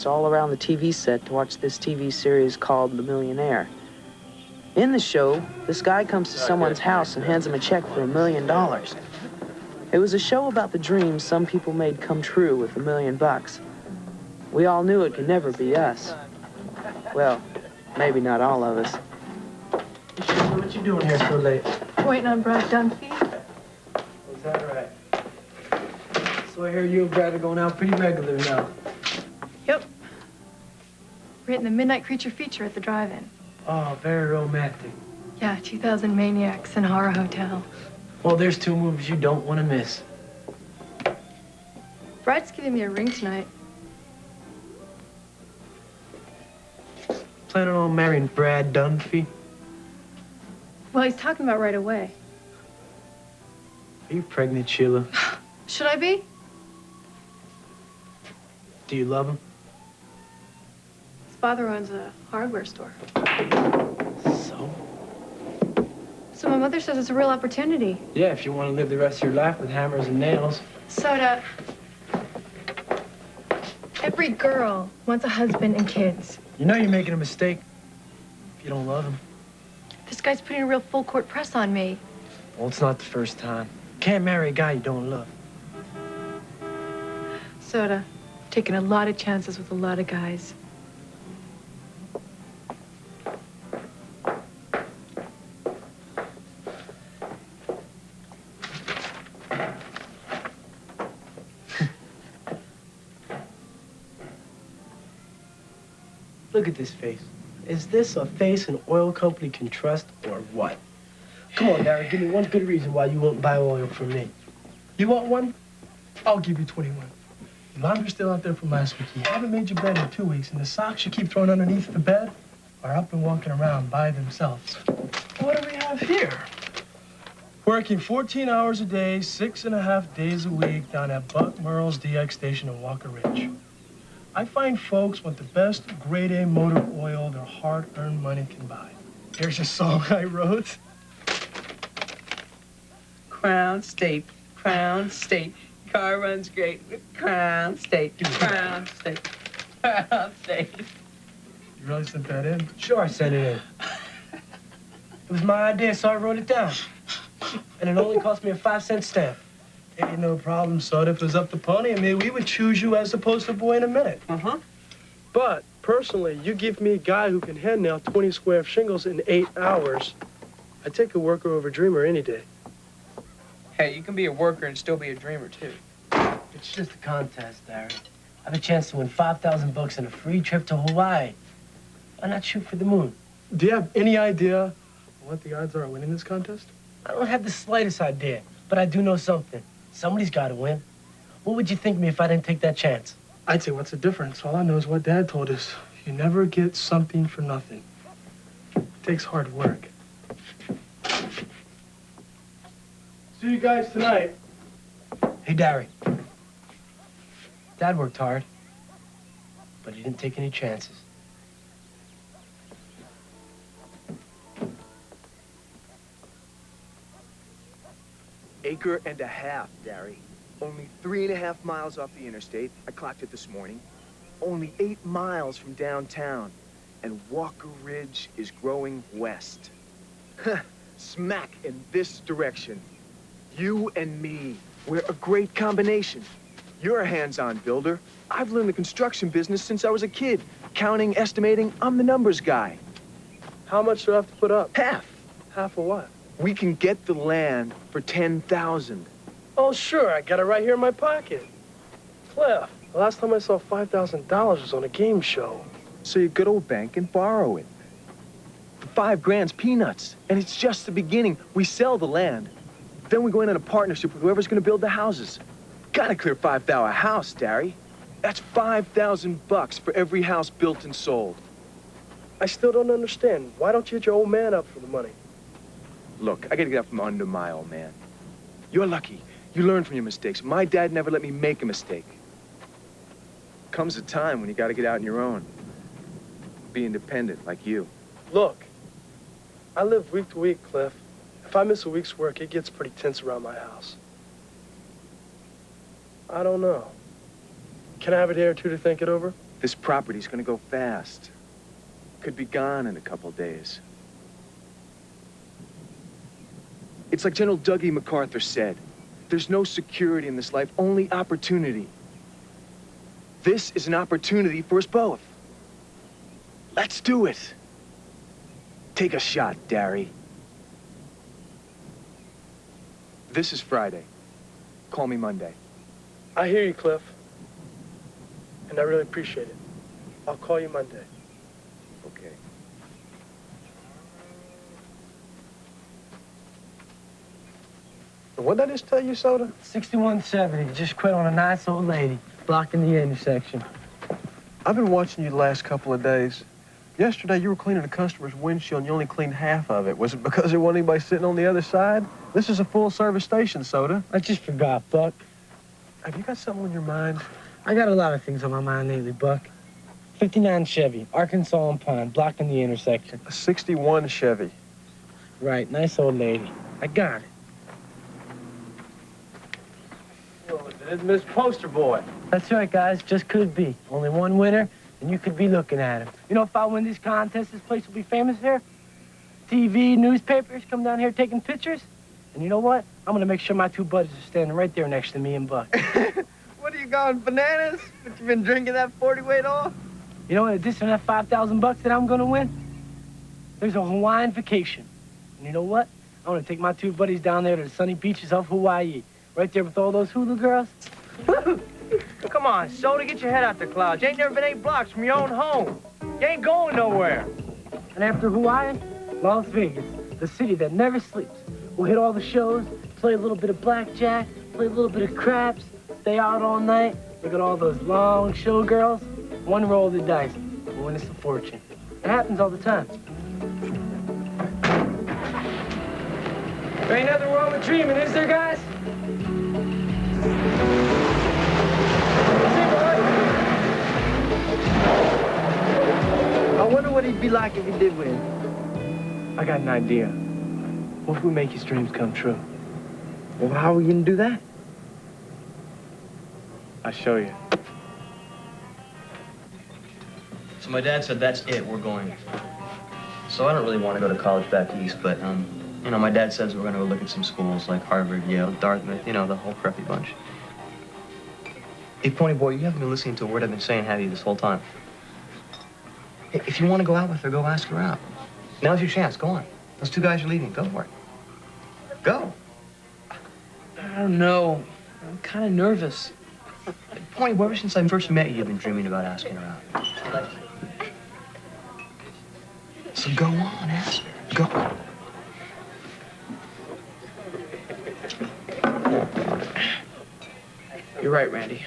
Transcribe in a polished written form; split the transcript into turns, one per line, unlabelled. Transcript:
tourists all around the TV set to watch this TV series called The Millionaire. In the show, this guy comes to someone's house and hands him a check for $1 million. It was a show about the dreams some people made come true with $1 million. We all knew it could never be us. Well, maybe not all of us.
What you doing here so late?
Waiting on Brad Dunphy.
Is that right? So I hear you and Brad are going out pretty regular now.
Yep. We're hitting the Midnight Creature feature at the drive-in.
Oh, very romantic.
Yeah, 2000 Maniacs and Horror Hotel.
Well, there's two movies you don't want to miss.
Brad's giving me a ring tonight.
Planning on marrying Brad Dunphy?
Well, he's talking about right away.
Are you pregnant, Sheila?
Should I be?
Do you love him?
His father owns a hardware store. So my mother says it's a real opportunity.
Yeah, if you want to live the rest of your life with hammers and nails.
Soda. Every girl wants a husband and kids.
You know you're making a mistake if you don't love him.
This guy's putting a real full-court press on me.
Well, it's not the first time. You can't marry a guy you don't love.
Soda, taking a lot of chances with a lot of guys.
Look at this face. Is this a face an oil company can trust or what? Come on, Barry, give me one good reason why you won't buy oil from me.
You want one? I'll give you 21. Your laundry's still out there from last week. You haven't made your bed in 2 weeks, and the socks you keep throwing underneath the bed are up and walking around by themselves.
What do we have here?
Working 14 hours a day, 6.5 days a week down at Buck Merle's DX station in Walker Ridge. I find folks want the best grade A motor oil their hard-earned money can buy. Here's a song I wrote.
Crown State, Crown State. Car runs great with Crown State, Crown State, Crown State.
You really sent that in?
Sure, I sent it in. It was my idea, so I wrote it down. And it only cost me a 5-cent stamp.
Ain't no problem, son. If it was up to Pony and me, we would choose you as opposed to Boy in a Minute.
Uh-huh.
But, personally, you give me a guy who can hand nail 20 square shingles in 8 hours. I'd take a worker over a dreamer any day.
Hey, you can be a worker and still be a dreamer, too.
It's just a contest, Larry. I have a chance to win $5,000 and a free trip to Hawaii. Why not shoot for the moon?
Do you have any idea what the odds are of winning this contest?
I don't have the slightest idea, but I do know something. Somebody's got to win. What would you think of me if I didn't take that chance?
I'd say, what's the difference? All I know is what Dad told us. You never get something for nothing. It takes hard work. See you guys tonight.
Hey, Larry. Dad worked hard, but he didn't take any chances.
Acre and a half, Barry. Only 3.5 miles off the interstate. I clocked it this morning. Only 8 miles from downtown. And Walker Ridge is growing west. Smack in this direction. You and me, we're a great combination. You're a hands-on builder. I've learned the construction business since I was a kid. Counting, estimating, I'm the numbers guy.
How much do I have to put up?
Half.
Half of what?
We can get the land for $10,000.
Oh, sure. I got it right here in my pocket. Cliff, the last time I saw $5,000 was on a game show.
So you go to a bank and borrow it. The $5 grand's peanuts. And it's just the beginning. We sell the land. Then we go in on a partnership with whoever's going to build the houses. Gotta clear $5,000 a house, Darry. That's $5,000 for every house built and sold.
I still don't understand. Why don't you hit your old man up for the money?
Look, I gotta get out from under my old man. You're lucky. You learn from your mistakes. My dad never let me make a mistake. Comes a time when you gotta get out on your own. Be independent, like you.
Look, I live week to week, Cliff. If I miss a week's work, it gets pretty tense around my house. I don't know. Can I have a day or two to think it over?
This property's gonna go fast. Could be gone in a couple days. It's like General Dougie MacArthur said, there's no security in this life, only opportunity. This is an opportunity for us both. Let's do it. Take a shot, Darry. This is Friday. Call me Monday.
I hear you, Cliff. And I really appreciate it. I'll call you Monday.
Okay.
What did I just tell you, Soda? 6170. Just quit on a nice old lady blocking the intersection.
I've been watching you the last couple of days. Yesterday, you were cleaning a customer's windshield and you only cleaned half of it. Was it because there wasn't anybody sitting on the other side? This is a full-service station, Soda.
I just forgot, Buck.
Have you got something on your mind?
I got a lot of things on my mind lately, Buck. 59 Chevy, Arkansas and Pine, blocking the intersection.
A 61 Chevy.
Right, nice old lady. I got it.
It's Miss Poster Boy.
That's right, guys. Just could be. Only one winner, and you could be looking at him. You know, if I win this contest, this place will be famous here. TV, newspapers come down here taking pictures. And you know what? I'm going to make sure my two buddies are standing right there next to me and Buck.
What are you going, bananas? But you been drinking that 40 weight off?
You know, in addition to that 5,000 bucks that I'm going to win, there's a Hawaiian vacation. And you know what? I'm going to take my two buddies down there to the sunny beaches of Hawaii. Right there with all those hula girls.
Come on, Soda, get your head out the clouds. You ain't never been 8 blocks from your own home. You ain't going nowhere.
And after Hawaii, Las Vegas, the city that never sleeps. We'll hit all the shows, play a little bit of blackjack, play a little bit of craps, stay out all night, look at all those long showgirls. One roll of the dice, we'll win us a fortune. It happens all the time. There ain't nothing wrong with dreaming, is there, guys?
I wonder what he'd be like if he did win.
I got an idea. What if we make his dreams come true?
Well, how are we gonna do that?
I'll show you.
So my dad said, that's it, we're going. So I don't really want to go to college back east, but, you know, my dad says we're going to go look at some schools like Harvard, Yale, Dartmouth, you know, the whole preppy bunch. Hey, Pony Boy, you haven't been listening to a word I've been saying, have you, this whole time? Hey, if you want to go out with her, go ask her out. Now's your chance, go on. Those two guys are leaving, go for it. Go.
I don't know. I'm kind of nervous.
Pony Boy, ever since I first met you, you've been dreaming about asking her out. So go on, ask her. Go.
You're right, Randy.